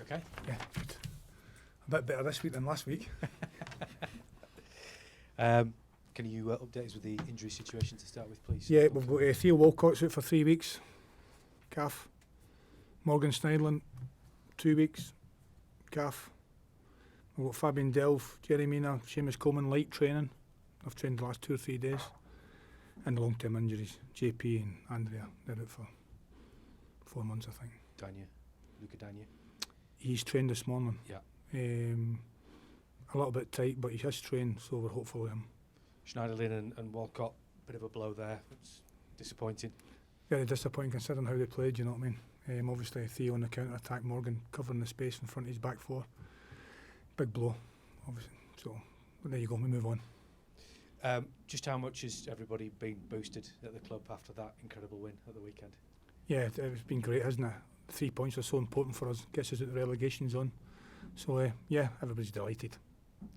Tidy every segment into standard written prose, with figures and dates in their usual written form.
Okay? Yeah, good. A bit better this week than last week. Can you update us with the injury situation to start with, please? Yeah, we've got Theo Walcott's out for 3 weeks. Calf. Morgan Schneidlin, 2 weeks. Calf. We've got Fabian Delph, Jerry Mina, Seamus Coleman, light training. I've trained the last 2 or 3 days. And long-term injuries. JP and Andrea, they're out for 4 months, I think. Luca Dania. He's trained this morning. Yeah. A little bit tight, but he has trained, so we're hopeful of him. Schneiderlin and Walcott, bit of a blow there. It's disappointing. Very disappointing considering how they played, you know what I mean? Obviously Theo on the counter-attack, Morgan covering the space in front of his back four. Big blow, obviously. So, but there you go, we move on. Just how much has everybody been boosted at the club after that incredible win at the weekend? Yeah, it's been great, hasn't it? 3 points are so important for us, gets us out the relegation zone. So, yeah, everybody's delighted.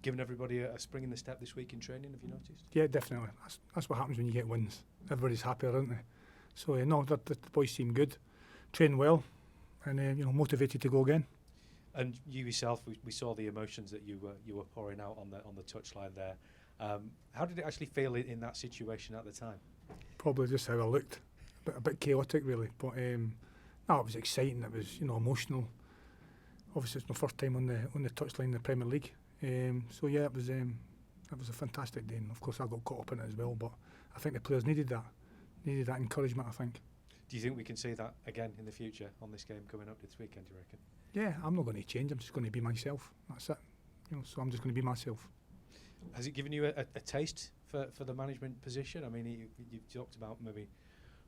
Given everybody a spring in the step this week in training, have you noticed? Yeah, definitely. That's what happens when you get wins. Everybody's happier, aren't they? So, no, the boys seem good, train well, and motivated to go again. And you yourself, we saw the emotions that you were pouring out on the touchline there. How did it actually feel in that situation at the time? Probably just how I looked, a bit chaotic really. But no, it was exciting. It was emotional. Obviously, it's my first time on the touchline in the Premier League. So yeah, it was a fantastic day, and of course I got caught up in it as well. But I think the players needed that encouragement. I think. Do you think we can see that again in the future on this game coming up this weekend? Do you reckon? Yeah, I'm not going to change. I'm just going to be myself. That's it. So I'm just going to be myself. Has it given you a taste for the management position? I mean, you talked about maybe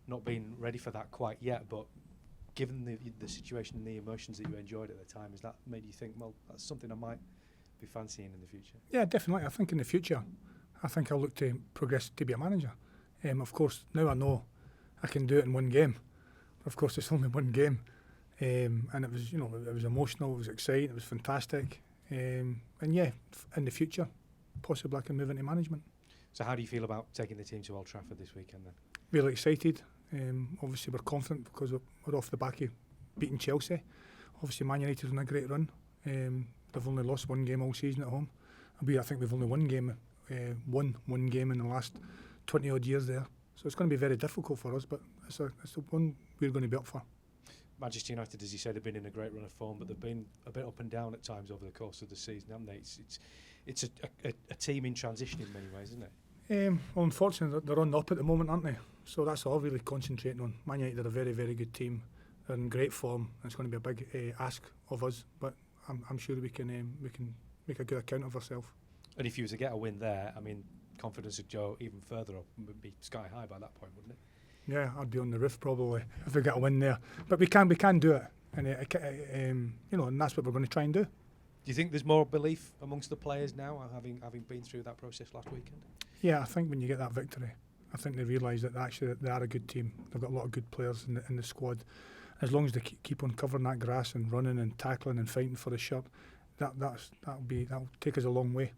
not being ready for that quite yet, but given the situation and the emotions that you enjoyed at the time, has that made you think, well, that's something I might be fancying in the future? Yeah, definitely. I think in the future, I think I'll look to progress to be a manager. Of course, now I know I can do it in one game. Of course, it's only one game, and it was, it was emotional, it was exciting, it was fantastic, and yeah, in the future, possibly I can move into management. So, how do you feel about taking the team to Old Trafford this weekend then? Really excited. Obviously, we're confident because we're off the back of beating Chelsea. Obviously, Man United on a great run. They've only lost 1 game all season at home. I think we've only won one game in the last 20 odd years there. So it's going to be very difficult for us, but it's a one we're going to be up for. Manchester United, as you said, have been in a great run of form, but they've been a bit up and down at times over the course of the season, haven't they? It's a team in transition in many ways, isn't it? Well, unfortunately, they're on the up at the moment, aren't they? So that's all really concentrating on. Man United are a very, very good team. They're in great form. It's going to be a big ask of us, but I'm sure we can make a good account of ourselves. And if you were to get a win there, I mean, confidence would go even further up, would be sky high by that point, wouldn't it? Yeah, I'd be on the roof probably if we get a win there. But we can do it, and and that's what we're going to try and do. Do you think there's more belief amongst the players now, having been through that process last weekend? Yeah, I think when you get that victory, I think they realise that actually they are a good team. They've got a lot of good players in the squad. As long as they keep on covering that grass and running and tackling and fighting for the shirt, that'll take us a long way.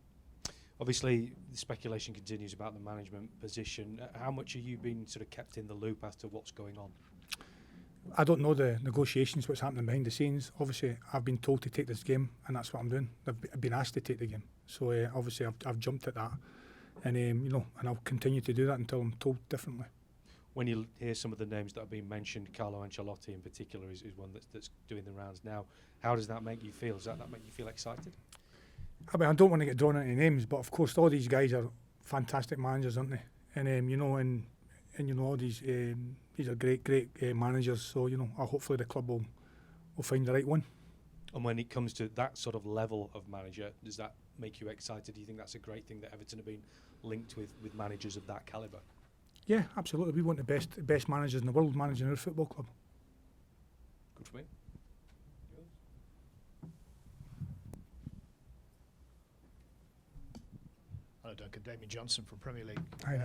Obviously, the speculation continues about the management position. How much are you being sort of kept in the loop as to what's going on? I don't know the negotiations, what's happening behind the scenes. Obviously, I've been told to take this game, and that's what I'm doing. I've been asked to take the game, so obviously I've jumped at that, and and I'll continue to do that until I'm told differently. When you hear some of the names that have been mentioned, Carlo Ancelotti in particular is one that's doing the rounds now. How does that make you feel? Does that make you feel excited? I mean, I don't want to get drawn into names, but of course, all these guys are fantastic managers, aren't they? And all these are great managers. So hopefully the club will find the right one. And when it comes to that sort of level of manager, does that make you excited? Do you think that's a great thing that Everton have been linked with managers of that calibre? Yeah, absolutely. We want the best managers in the world managing our football club. Good for me. Hello, Duncan. Damien Johnson from Premier League. Hi.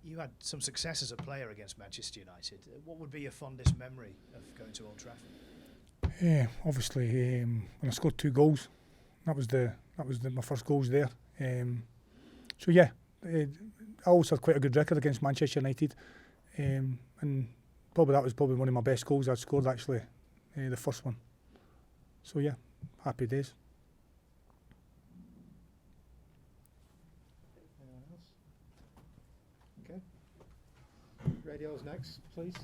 You had some success as a player against Manchester United. What would be your fondest memory of going to Old Trafford? Yeah, obviously when I scored 2 goals, that was my first goals there. So yeah, I also had quite a good record against Manchester United, and that was probably one of my best goals I'd scored actually, the first one. So yeah, happy days. Anyone else? Okay. Radio's next, please.